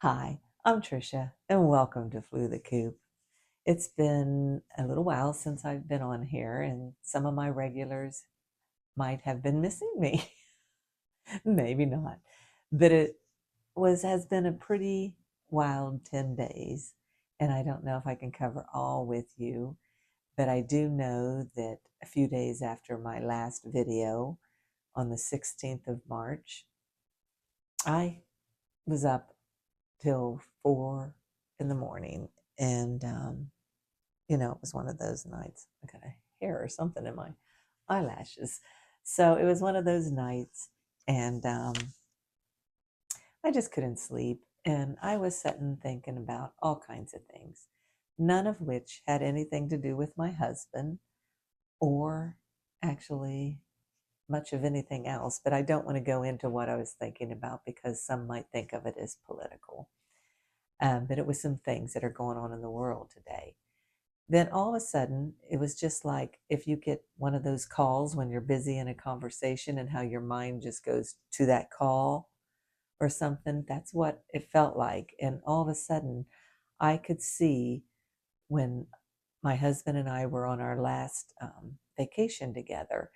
Hi, I'm Trisha, and welcome to Flew the Coop. It's been a little while since I've been on here, and some of my regulars might have been missing me. Maybe not. But it has been a pretty wild 10 days, and I don't know if I can cover all with you, but I do know that a few days after my last video on the 16th of March, I was up till 4 in the morning, and it was one of those nights. I got a hair or something in my eyelashes. So it was one of those nights, and I just couldn't sleep. And I was sitting thinking about all kinds of things, none of which had anything to do with my husband or actually much of anything else. But I don't want to go into what I was thinking about because some might think of it as political. But it was some things that are going on in the world today. Then all of a sudden, it was just like if you get one of those calls when you're busy in a conversation and how your mind just goes to that call or something. That's what it felt like. And all of a sudden, I could see when my husband and I were on our last vacation together,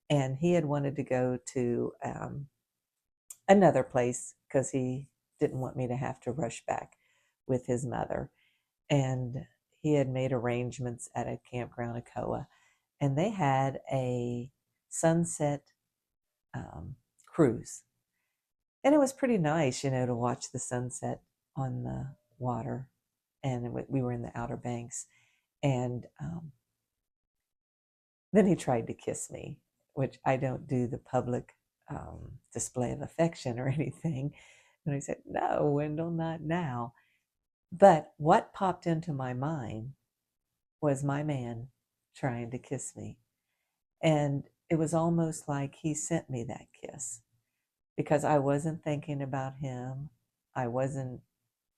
and he had wanted to go to another place because he didn't want me to have to rush back with his mother. And he had made arrangements at a campground, Akoa, and they had a sunset cruise. And it was pretty nice, to watch the sunset on the water. And we were in the Outer Banks. And then he tried to kiss me, which I don't do the public display of affection or anything. And I said, "No, Wendell, not now." But what popped into my mind was my man trying to kiss me. And it was almost like he sent me that kiss because I wasn't thinking about him. I wasn't,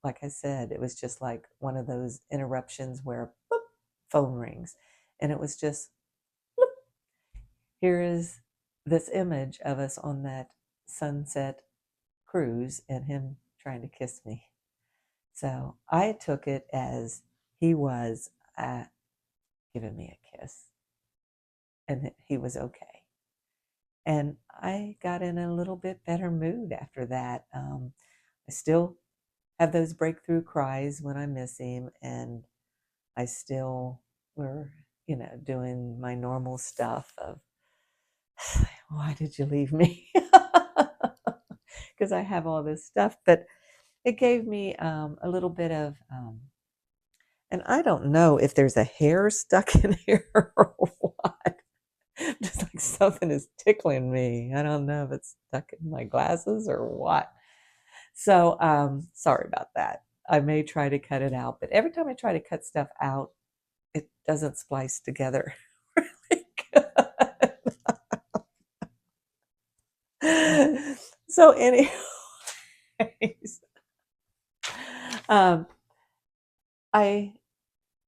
like I said, it was just like one of those interruptions where boop, phone rings. And it was just, bloop, here is this image of us on that sunset cruise and him trying to kiss me. So I took it as he was giving me a kiss and that he was okay. And I got in a little bit better mood after that. I still have those breakthrough cries when I miss him, and I still were, doing my normal stuff of, why did you leave me? Because I have all this stuff, but it gave me a little bit of, and I don't know if there's a hair stuck in here or what. Just like something is tickling me. I don't know if it's stuck in my glasses or what. So, sorry about that. I may try to cut it out, but every time I try to cut stuff out, it doesn't splice together really good. So, anyways, um, I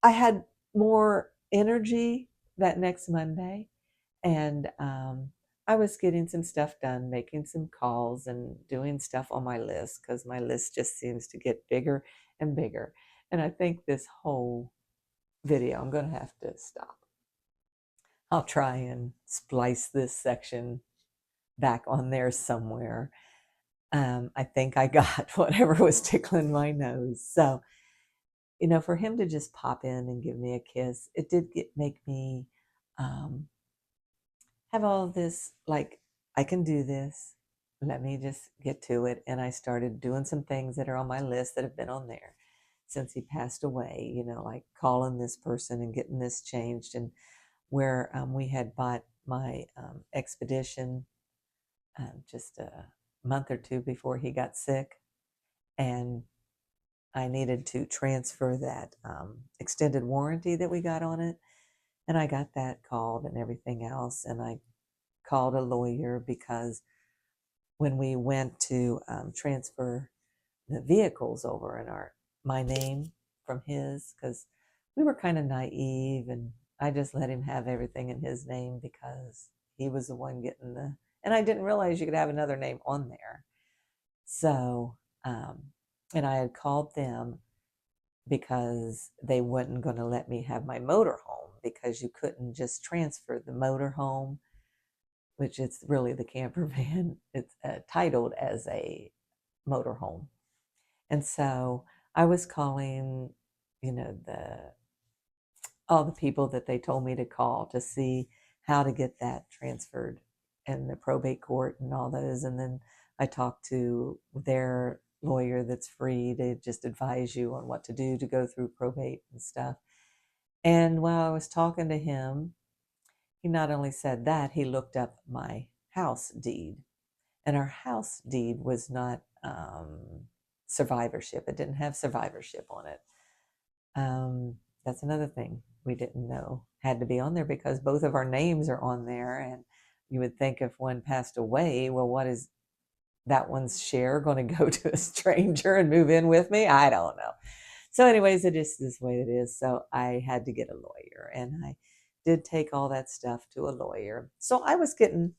I had more energy that next Monday, and I was getting some stuff done, making some calls, and doing stuff on my list because my list just seems to get bigger and bigger. And I think this whole video, I'm going to have to stop. I'll try and splice this section back on there somewhere. I think I got whatever was tickling my nose. So, for him to just pop in and give me a kiss, it did make me um, have all of this, like, I can do this. Let me just get to it. And I started doing some things that are on my list that have been on there since he passed away, like calling this person and getting this changed. And where we had bought my expedition just a month or two before he got sick. And I needed to transfer that extended warranty that we got on it. And I got that called and everything else. And I called a lawyer because when we went to transfer the vehicles over in my name from his, because we were kind of naive, and I just let him have everything in his name because he was the one getting and I didn't realize you could have another name on there. So And I had called them because they wasn't going to let me have my motorhome because you couldn't just transfer the motorhome, which is really the camper van. It's titled as a motorhome. And so I was calling, the all the people that they told me to call to see how to get that transferred in the probate court and all those. And then I talked to their lawyer that's free to just advise you on what to do to go through probate and stuff. And while I was talking to him, he not only said that, he looked up my house deed. And our house deed was not survivorship, it didn't have survivorship on it. That's another thing we didn't know had to be on there because both of our names are on there. And you would think if one passed away, well, what is that one's share going to go to a stranger and move in with me? I don't know. So, anyways, it is this way it is. So, I had to get a lawyer, and I did take all that stuff to a lawyer. So, I was getting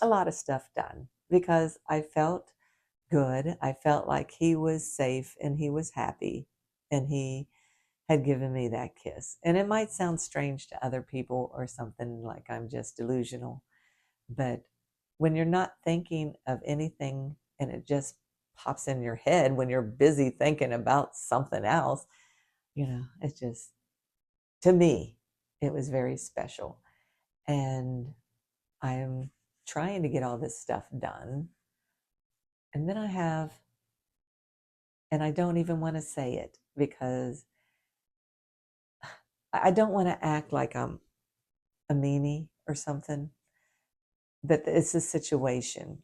a lot of stuff done because I felt good. I felt like he was safe and he was happy and he had given me that kiss. And it might sound strange to other people or something like I'm just delusional, but when you're not thinking of anything and it just pops in your head when you're busy thinking about something else, it's just, to me, it was very special. And I'm trying to get all this stuff done. And then and I don't even want to say it because I don't want to act like I'm a meanie or something, but it's a situation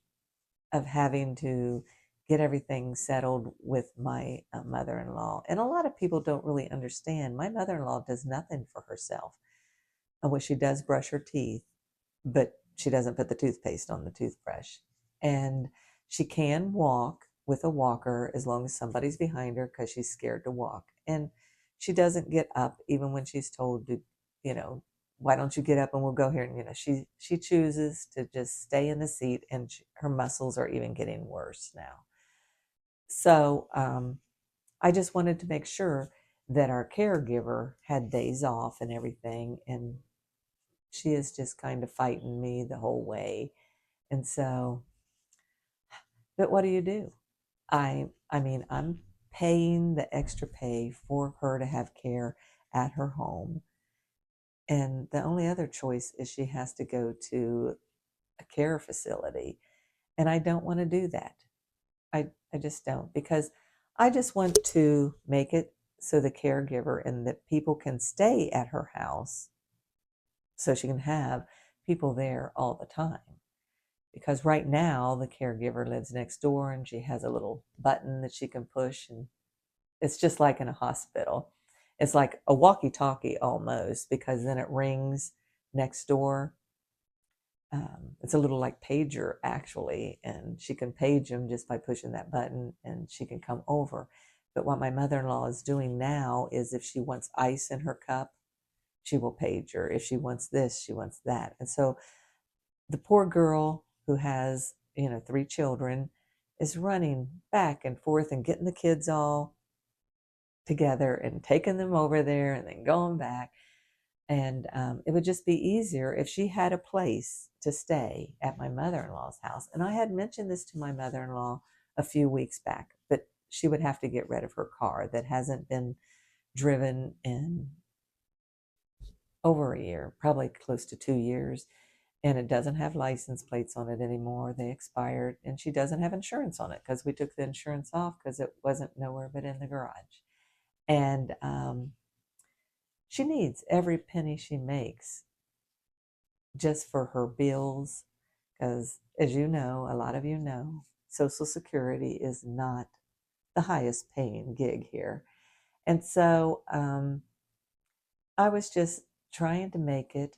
of having to get everything settled with my mother-in-law. And a lot of people don't really understand. My mother-in-law does nothing for herself. Well, she does brush her teeth, but she doesn't put the toothpaste on the toothbrush. And she can walk with a walker as long as somebody's behind her because she's scared to walk. And she doesn't get up even when she's told to, you know, why don't you get up and we'll go here? And she chooses to just stay in the seat, and her muscles are even getting worse now. So I just wanted to make sure that our caregiver had days off and everything, and she is just kind of fighting me the whole way. And so, but what do you do? I mean, I'm paying the extra pay for her to have care at her home. And the only other choice is she has to go to a care facility. And I don't want to do that. I just don't, because I just want to make it so the caregiver and that people can stay at her house so she can have people there all the time. Because right now the caregiver lives next door and she has a little button that she can push, and it's just like in a hospital. It's like a walkie-talkie almost, because then it rings next door. It's a little like pager actually, and she can page them just by pushing that button, and she can come over. But what my mother-in-law is doing now is if she wants ice in her cup, she will page her. If she wants this, she wants that. And so the poor girl who has, 3 children is running back and forth and getting the kids all together and taking them over there and then going back. And it would just be easier if she had a place to stay at my mother-in-law's house. And I had mentioned this to my mother-in-law a few weeks back, but she would have to get rid of her car that hasn't been driven in over a year, probably close to 2 years. And it doesn't have license plates on it anymore. They expired. And she doesn't have insurance on it because we took the insurance off because it wasn't nowhere but in the garage. And she needs every penny she makes just for her bills. Because, as you know, a lot of you know, Social Security is not the highest paying gig here. And so I was just trying to make it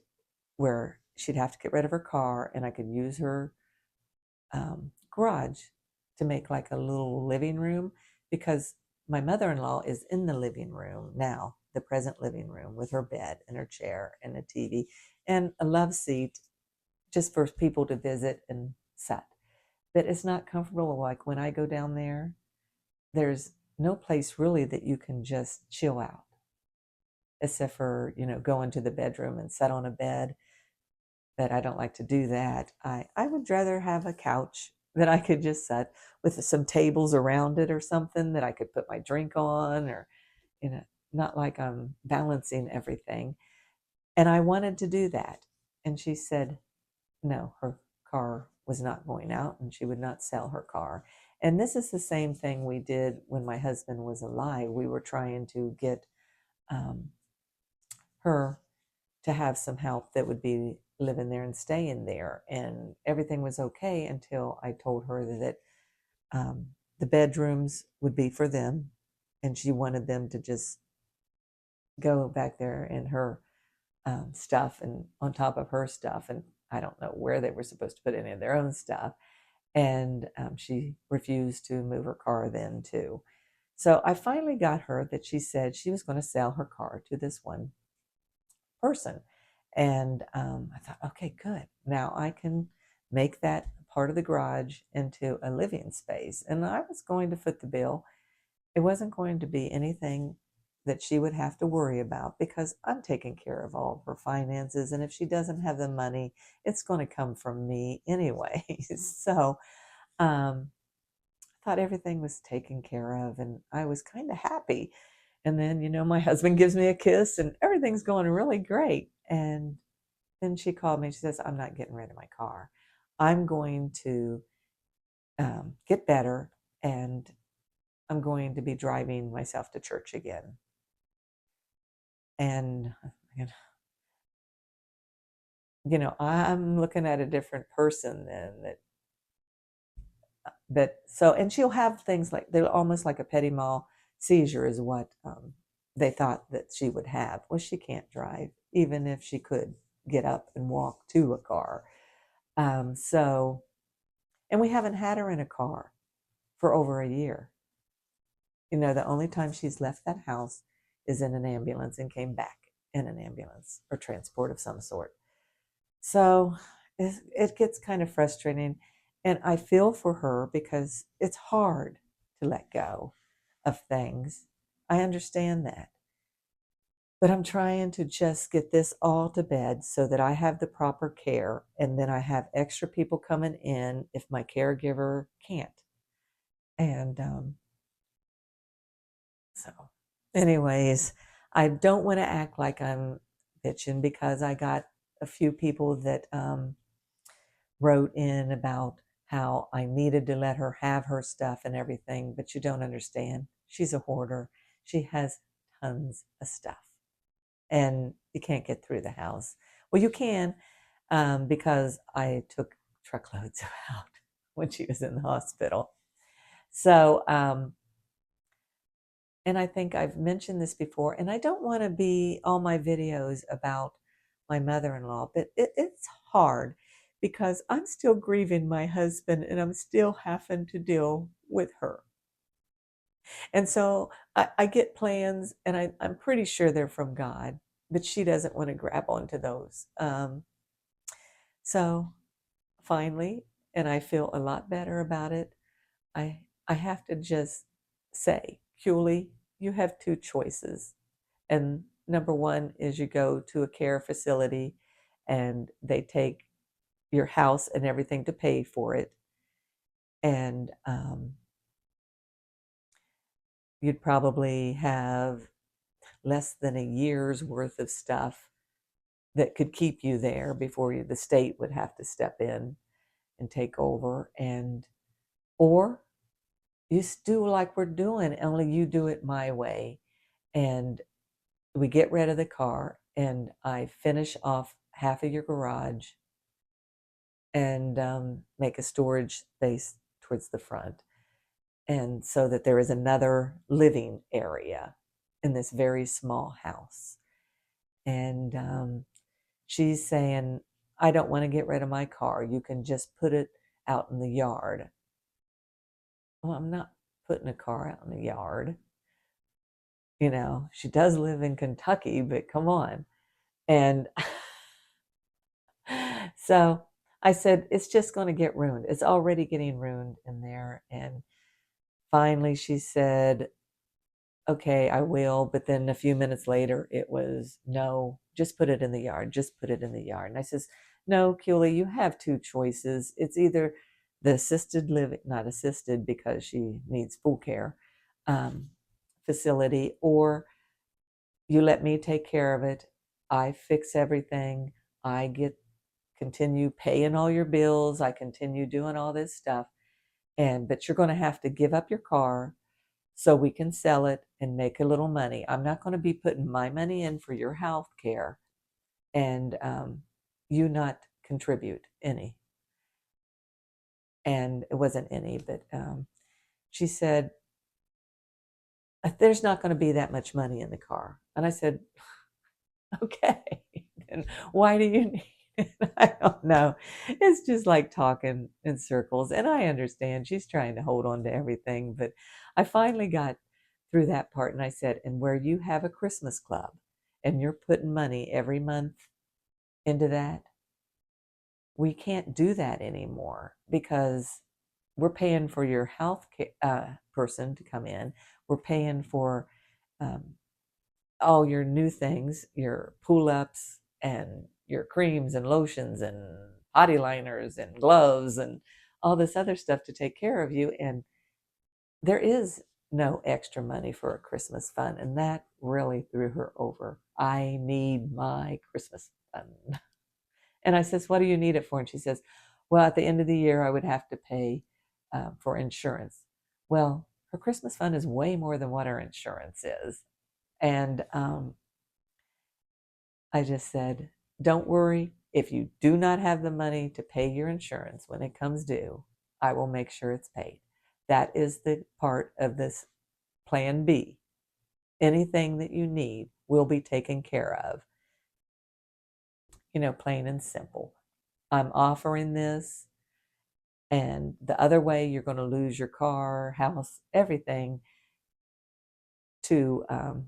where she'd have to get rid of her car and I could use her garage to make like a little living room, because my mother-in-law is in the living room now, the present living room, with her bed and her chair and a TV and a love seat just for people to visit and sit. But it's not comfortable. Like when I go down there, there's no place really that you can just chill out, except for, go into the bedroom and sit on a bed. But I don't like to do that. I would rather have a couch that I could just sit with some tables around it or something that I could put my drink on, or, you know, not like I'm balancing everything. And I wanted to do that. And she said, no, her car was not going out and she would not sell her car. And this is the same thing we did when my husband was alive. We were trying to get um, her to have some help that would be living there and staying there. And everything was okay until I told her that the bedrooms would be for them. And she wanted them to just go back there in her stuff and on top of her stuff. And I don't know where they were supposed to put any of their own stuff. And she refused to move her car then, too. So I finally got her that she said she was going to sell her car to this one person. And I thought, okay, good. Now I can make that part of the garage into a living space. And I was going to foot the bill. It wasn't going to be anything that she would have to worry about because I'm taking care of all of her finances. And if she doesn't have the money, it's going to come from me anyway. So I thought everything was taken care of and I was kind of happy. And then, my husband gives me a kiss and everything's going really great. And then she called me. She says, I'm not getting rid of my car. I'm going to get better and I'm going to be driving myself to church again. And, I'm looking at a different person then and she'll have things like, they're almost like a petit mal seizure is what they thought that she would have. Well, she can't drive, even if she could get up and walk to a car. So, and we haven't had her in a car for over a year. The only time she's left that house is in an ambulance and came back in an ambulance or transport of some sort. So it gets kind of frustrating. And I feel for her because it's hard to let go of things. I understand that. But I'm trying to just get this all to bed so that I have the proper care and then I have extra people coming in if my caregiver can't. And so, anyways, I don't want to act like I'm bitching because I got a few people that wrote in about how I needed to let her have her stuff and everything, but you don't understand. She's a hoarder. She has tons of stuff, and you can't get through the house. Well, you can because I took truckloads out when she was in the hospital. So, and I think I've mentioned this before, and I don't want to be all my videos about my mother-in-law, but it's hard because I'm still grieving my husband and I'm still having to deal with her. And so I get plans, and I'm pretty sure they're from God, but she doesn't want to grab onto those. So finally, and I feel a lot better about it, I have to just say, Julie, you have two choices. And number one is you go to a care facility and they take your house and everything to pay for it. And you'd probably have less than a year's worth of stuff that could keep you there before the state would have to step in and take over. And or you do like we're doing, only you do it my way. And we get rid of the car and I finish off half of your garage and make a storage space towards the front. And so that there is another living area in this very small house. And she's saying, I don't want to get rid of my car. You can just put it out in the yard. Well, I'm not putting a car out in the yard. She does live in Kentucky, but come on. And so I said, it's just going to get ruined. It's already getting ruined in there. And finally she said, okay, I will. But then a few minutes later, it was, no, just put it in the yard. Just put it in the yard. And I says, no, Keely, you have two choices. It's either the assisted living, not assisted because she needs full care, um, facility, or you let me take care of it. I fix everything. I get continue paying all your bills. I continue doing all this stuff. And but you're going to have to give up your car so we can sell it and make a little money. I'm not going to be putting my money in for your health care and you not contribute any. And it wasn't any, but she said, there's not going to be that much money in the car. And I said, okay, then why do you need it? I don't know. It's just like talking in circles. And I understand she's trying to hold on to everything. But I finally got through that part and I said, and where you have a Christmas club and you're putting money every month into that, we can't do that anymore because we're paying for your health person to come in. We're paying for um, all your new things, your pull ups and your creams and lotions and body liners and gloves and all this other stuff to take care of you. And there is no extra money for a Christmas fund. And that really threw her over. I need my Christmas fund. And I says, what do you need it for? And she says, well, at the end of the year, I would have to pay for insurance. Well, her Christmas fund is way more than what her insurance is. And I just said, don't worry. If you do not have the money to pay your insurance when it comes due, I will make sure it's paid. That is the part of this plan B. Anything that you need will be taken care of. Plain and simple. I'm offering this, and the other way you're going to lose your car, house, everything to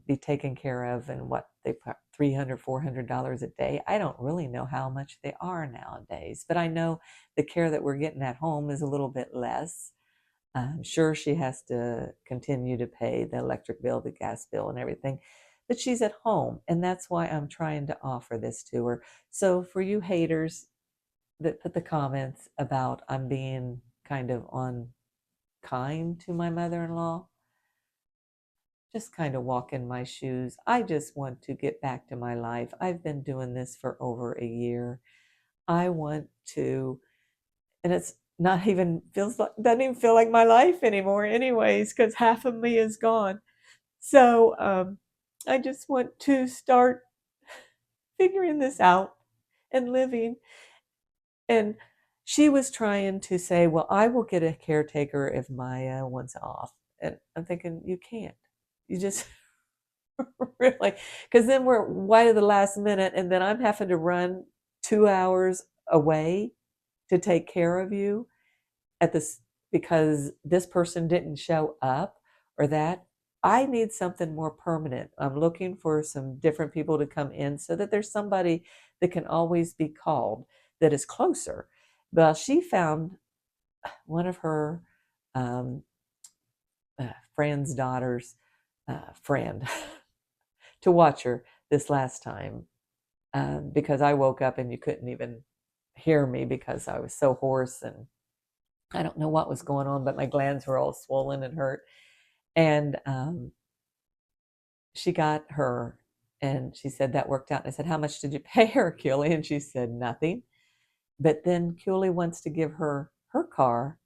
be taken care of. And what they put $300, $400 a day. I don't really know how much they are nowadays, but I know the care that we're getting at home is a little bit less. I'm sure she has to continue to pay the electric bill, the gas bill, and everything, but she's at home, and that's why I'm trying to offer this to her. So for you haters that put the comments about I'm being kind of unkind to my mother-in-law, just kind of walk in my shoes. I just want to get back to my life. I've been doing this for over a year. I want to, and it's not even feels like doesn't even feel like my life anymore, anyways, because half of me is gone. So I just want to start figuring this out and living. And she was trying to say, well, I will get a caretaker if Maya wants off. And I'm thinking, you can't. You just really, because then we're right at the last minute, and then I'm having to run 2 hours away to take care of you at this because this person didn't show up or that. I need something more permanent. I'm looking for some different people to come in so that there's somebody that can always be called that is closer. Well, she found one of her um, friend's daughter's friend to watch her this last time because I woke up and you couldn't even hear me because I was so hoarse and I don't know what was going on, but my glands were all swollen and hurt. And she got her and she said that worked out. And I said, how much did you pay her, Keely? And she said, nothing. But then Keely wants to give her her car.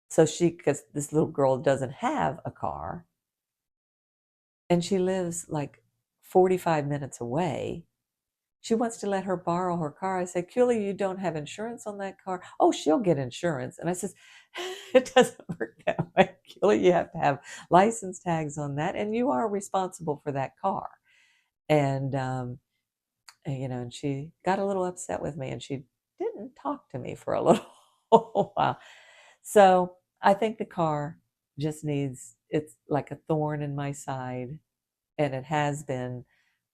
So because this little girl doesn't have a car and she lives like 45 minutes away. She wants to let her borrow her car. I said, Keely, you don't have insurance on that car? Oh, she'll get insurance. And I says, it doesn't work that way, Keely. You have to have license tags on that, and you are responsible for that car. And, and she got a little upset with me, and she didn't talk to me for a little while. So I think the car just it's like a thorn in my side, and it has been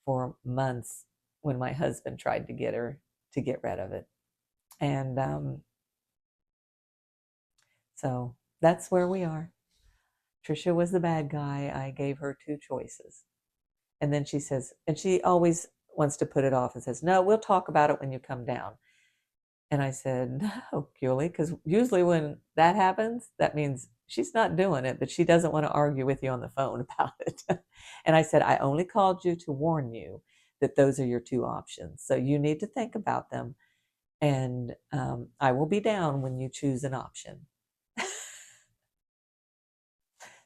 for months when my husband tried to get her to get rid of it. And so that's where we are. Trisha was the bad guy. I gave her two choices. And then she says, and she always wants to put it off and says, no, we'll talk about it when you come down. And I said, no, Julie, because usually when that happens, that means she's not doing it, but she doesn't want to argue with you on the phone about it. And I said, I only called you to warn you that those are your two options. So you need to think about them. And I will be down when you choose an option.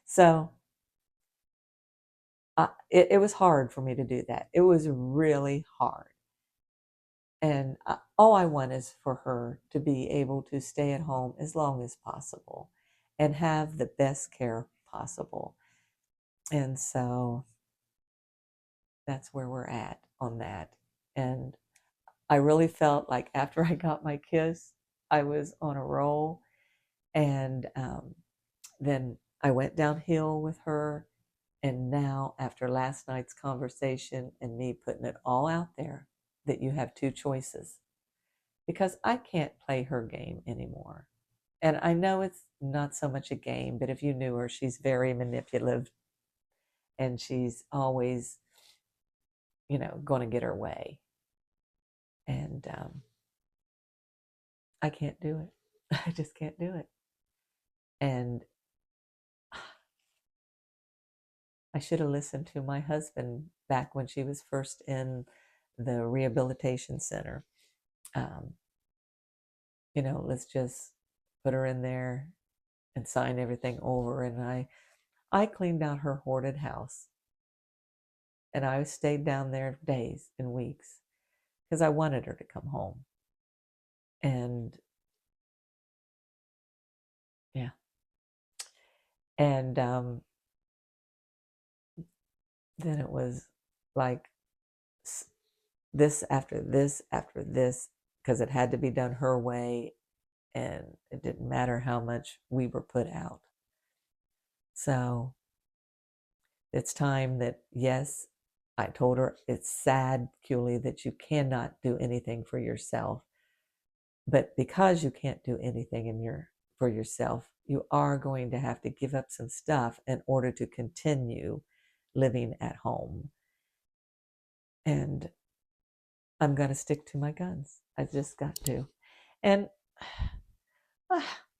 So it was hard for me to do that. It was really hard. And all I want is for her to be able to stay at home as long as possible and have the best care possible. And so that's where we're at on that. And I really felt like after I got my kiss, I was on a roll. And then I went downhill with her. And now, after last night's conversation and me putting it all out there, that you have two choices because I can't play her game anymore. And I know it's not so much a game, but if you knew her, she's very manipulative and she's always, going to get her way. And I can't do it. I just can't do it. And I should have listened to my husband back when she was first in the rehabilitation center. Um, let's just put her in there and sign everything over. And I cleaned out her hoarded house. And I stayed down there days and weeks because I wanted her to come home. And yeah. And then it was like this after this after this because it had to be done her way. And it didn't matter how much we were put out. So it's time that, yes, I told her it's sad, Julie, that you cannot do anything for yourself. But because you can't do anything for yourself, you are going to have to give up some stuff in order to continue living at home. And I'm going to stick to my guns. I just got to. And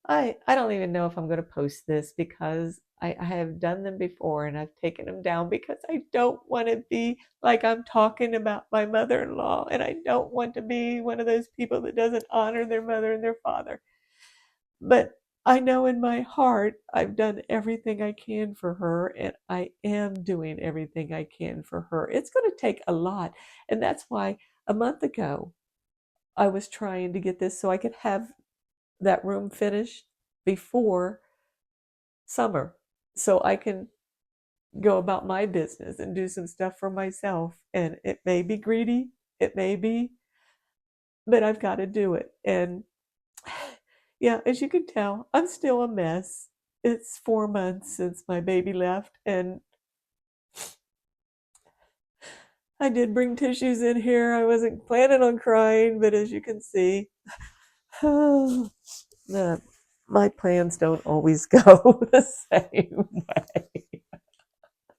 I don't even know if I'm going to post this because I have done them before and I've taken them down because I don't want to be like I'm talking about my mother-in-law, and I don't want to be one of those people that doesn't honor their mother and their father. But I know in my heart I've done everything I can for her, and I am doing everything I can for her. It's going to take a lot. And that's why a month ago I was trying to get this so I could have that room finished before summer so I can go about my business and do some stuff for myself. And it may be greedy, it may be, but I've got to do it. And yeah, as you can tell, I'm still a mess. It's 4 months since my baby left, and I did bring tissues in here. I wasn't planning on crying, but as you can see, the, my plans don't always go the same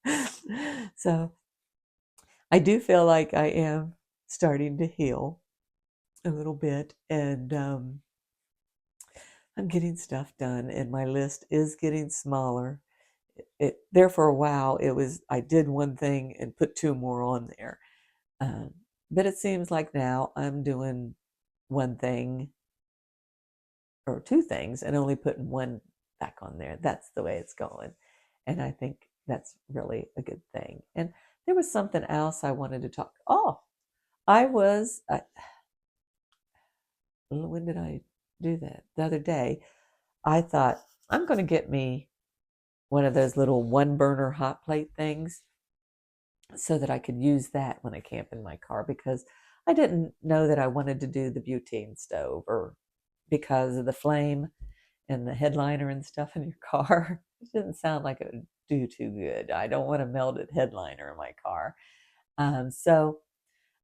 way. So I do feel like I am starting to heal a little bit, and I'm getting stuff done, and my list is getting smaller. There for a while, it was I did one thing and put two more on there, um, but it seems like now I'm doing one thing or two things and only putting one back on there. That's the way it's going, and I think that's really a good thing. And there was something else I wanted to talk. Oh, I was. When did I do that? The other day, I thought I'm going to get me one of those little one burner hot plate things so that I could use that when I camp in my car because I didn't know that I wanted to do the butane stove or because of the flame and the headliner and stuff in your car. It didn't sound like it would do too good. I don't want a melted headliner in my car. So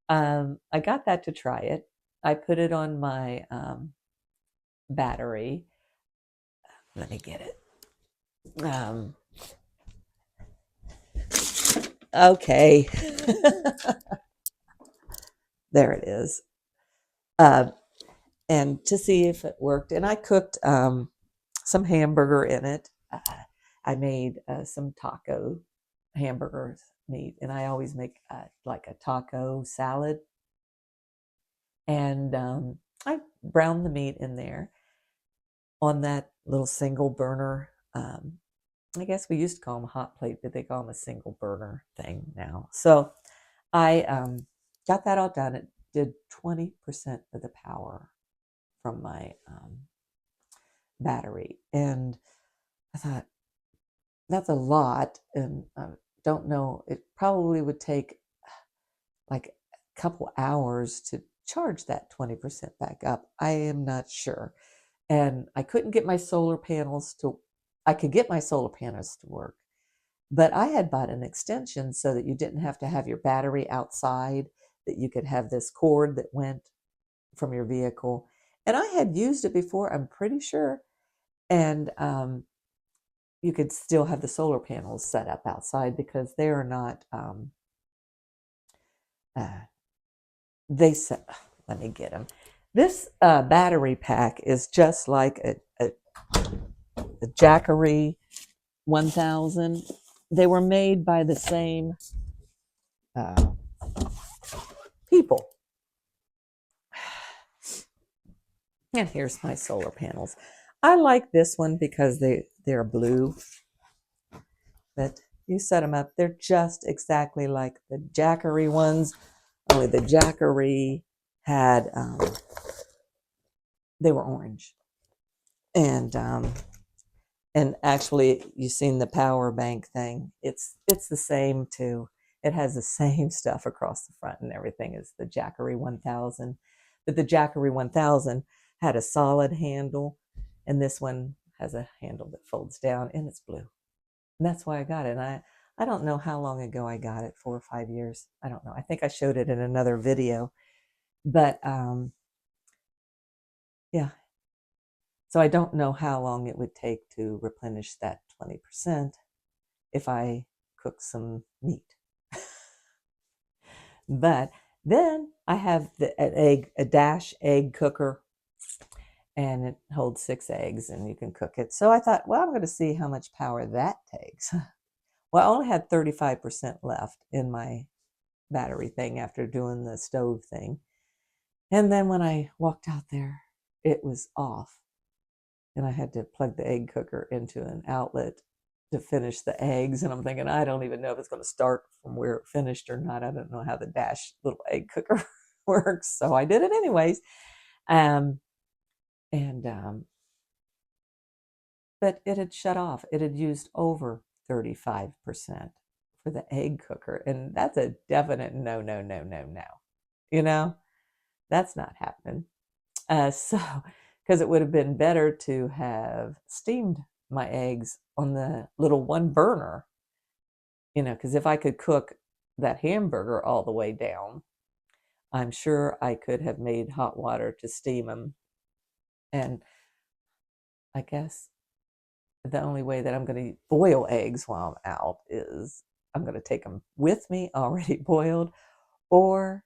I got that to try it. I put it on my battery. Let me get it. Okay. There it is. Uh, and to see if it worked. And I cooked some hamburger in it. I made some taco hamburger meat, and I always make like a taco salad. And I browned the meat in there on that little single burner. I guess we used to call them a hot plate, but they call them a single burner thing now. So I got that all done. It did 20% of the power from my battery. And I thought, that's a lot. And I don't know, it probably would take like a couple hours to charge that 20% back up. I am not sure. And I couldn't get my solar panels to, I could get my solar panels to work, but I had bought an extension so that you didn't have to have your battery outside, that you could have this cord that went from your vehicle. And I had used it before, I'm pretty sure. And you could still have the solar panels set up outside because they are not, uh, they set, let me get them. This battery pack is just like a Jackery 1000. They were made by the same uh, people. And here's my solar panels. I like this one because they're blue, but you set them up. They're just exactly like the Jackery ones, only the Jackery had, they were orange. And actually, you've seen the power bank thing. It's the same too. It has the same stuff across the front and everything as the Jackery 1000. But the Jackery 1000 had a solid handle, and this one has a handle that folds down, and it's blue. And that's why I got it. And I don't know how long ago I got it, 4 or 5 years. I don't know. I think I showed it in another video. But yeah, so I don't know how long it would take to replenish that 20% if I cook some meat. But then I have a dash egg cooker, and it holds 6 eggs, and you can cook it. So I thought, well, I'm going to see how much power that takes. Well, I only had 35% left in my battery thing after doing the stove thing. And then when I walked out there, it was off. And I had to plug the egg cooker into an outlet to finish the eggs. And I'm thinking, I don't even know if it's going to start from where it finished or not. I don't know how the dash little egg cooker works. So I did it anyways. Um, and But it had shut off. It had used over 35% for the egg cooker. And that's a definite no, no, no, no, no. You know, that's not happening. So, because it would have been better to have steamed my eggs on the little one burner, because if I could cook that hamburger all the way down, I'm sure I could have made hot water to steam them. And I guess the only way that I'm going to boil eggs while I'm out is I'm going to take them with me already boiled, or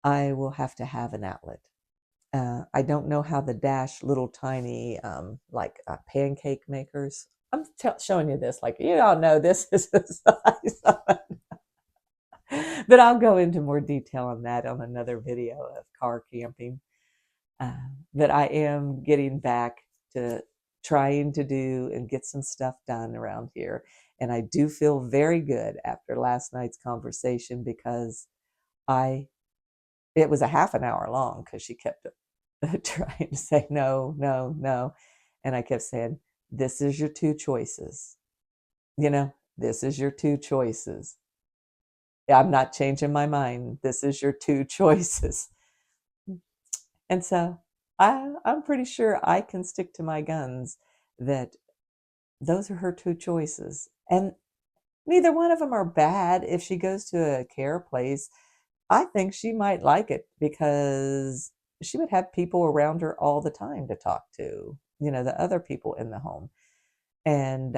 I will have to have an outlet. I don't know how the Dash little tiny like pancake makers. I'm showing you this, like you all know this is the size of it. But I'll go into more detail on that on another video of car camping. But I am getting back to trying to do and get some stuff done around here. And I do feel very good after last night's conversation because I it was a half an hour long because she kept trying to say no, no, no. And I kept saying, this is your two choices. This is your two choices. I'm not changing my mind. This is your two choices. And so I'm pretty sure I can stick to my guns that those are her two choices. And neither one of them are bad. If she goes to a care place, I think she might like it because she would have people around her all the time to talk to, the other people in the home. And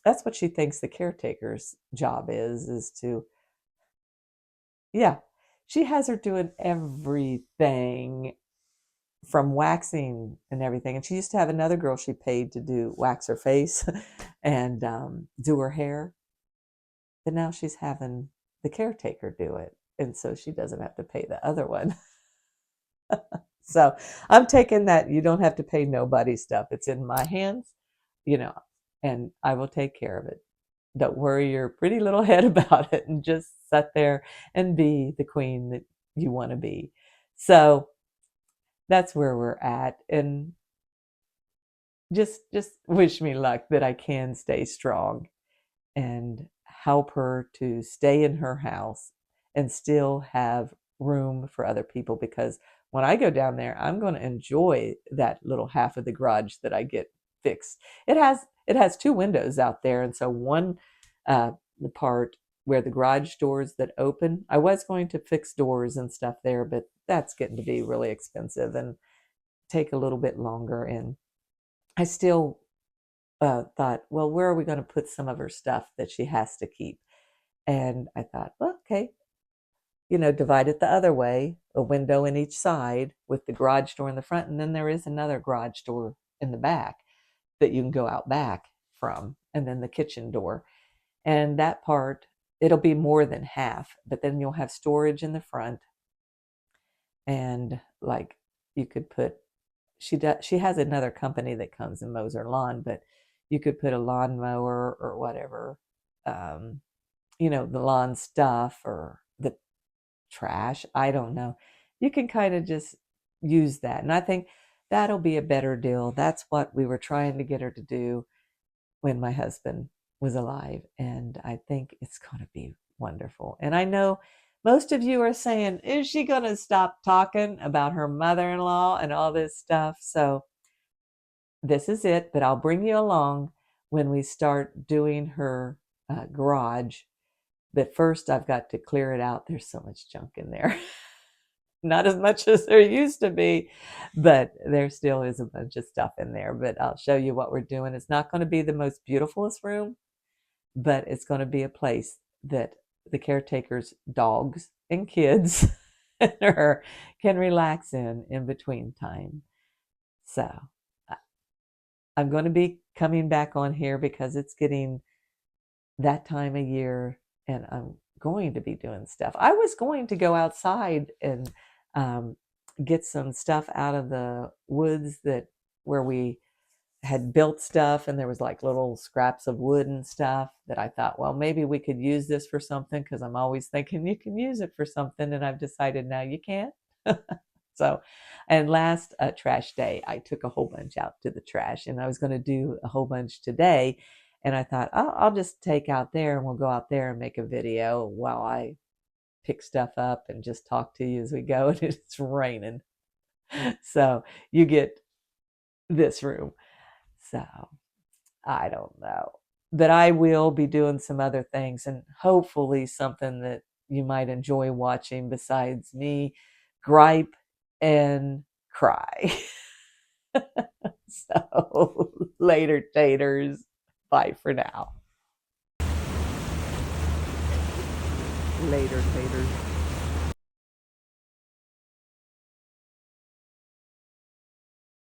That's what she thinks the caretaker's job is to, yeah. She has her doing everything from waxing and everything. And she used to have another girl she paid to do wax her face and do her hair. But now she's having the caretaker do it. And so she doesn't have to pay the other one. So I'm taking that you don't have to pay nobody stuff. It's in my hands, you know, and I will take care of it. Don't worry your pretty little head about it and just sit there and be the queen that you want to be. So that's where we're at. And just wish me luck that I can stay strong and help her to stay in her house and still have room for other people, because when I go down there, I'm going to enjoy that little half of the garage that I get fixed. It has two windows out there, and so one the part where the garage doors that open, I was going to fix doors and stuff there, but that's getting to be really expensive and take a little bit longer. And I still thought, well, where are we going to put some of her stuff that she has to keep? And I thought, well, okay, divide it the other way, a window in each side with the garage door in the front. And then there is another garage door in the back that you can go out back from, and then the kitchen door. And that part, it'll be more than half, but then you'll have storage in the front. And like you could put, she has another company that comes and mows her lawn, but you could put a lawnmower or whatever, um, the lawn stuff or the trash. I don't know. You can kind of just use that. And I think that'll be a better deal. That's what we were trying to get her to do when my husband was alive. And I think it's going to be wonderful. And I know most of you are saying, is she going to stop talking about her mother in law and all this stuff? So this is it. But I'll bring you along when we start doing her garage. But first, I've got to clear it out. There's so much junk in there. Not as much as there used to be, but there still is a bunch of stuff in there. But I'll show you what we're doing. It's not going to be the most beautifulest room, but it's going to be a place that the caretakers, dogs and kids, and her can relax in between time. So I'm going to be coming back on here because it's getting that time of year, and I'm going to be doing stuff. I was going to go outside and get some stuff out of the woods that where we had built stuff, and there was like little scraps of wood and stuff that I thought, well, maybe we could use this for something, because I'm always thinking you can use it for something, and I've decided now you can't. So, and last trash day, I took a whole bunch out to the trash, and I was going to do a whole bunch today. And I thought, oh, I'll just take out there and we'll go out there and make a video while I pick stuff up and just talk to you as we go. And it's raining. So you get this room. So I don't know. But I will be doing some other things, and hopefully something that you might enjoy watching besides me gripe and cry. So later, taters. Bye for now. Later, taters.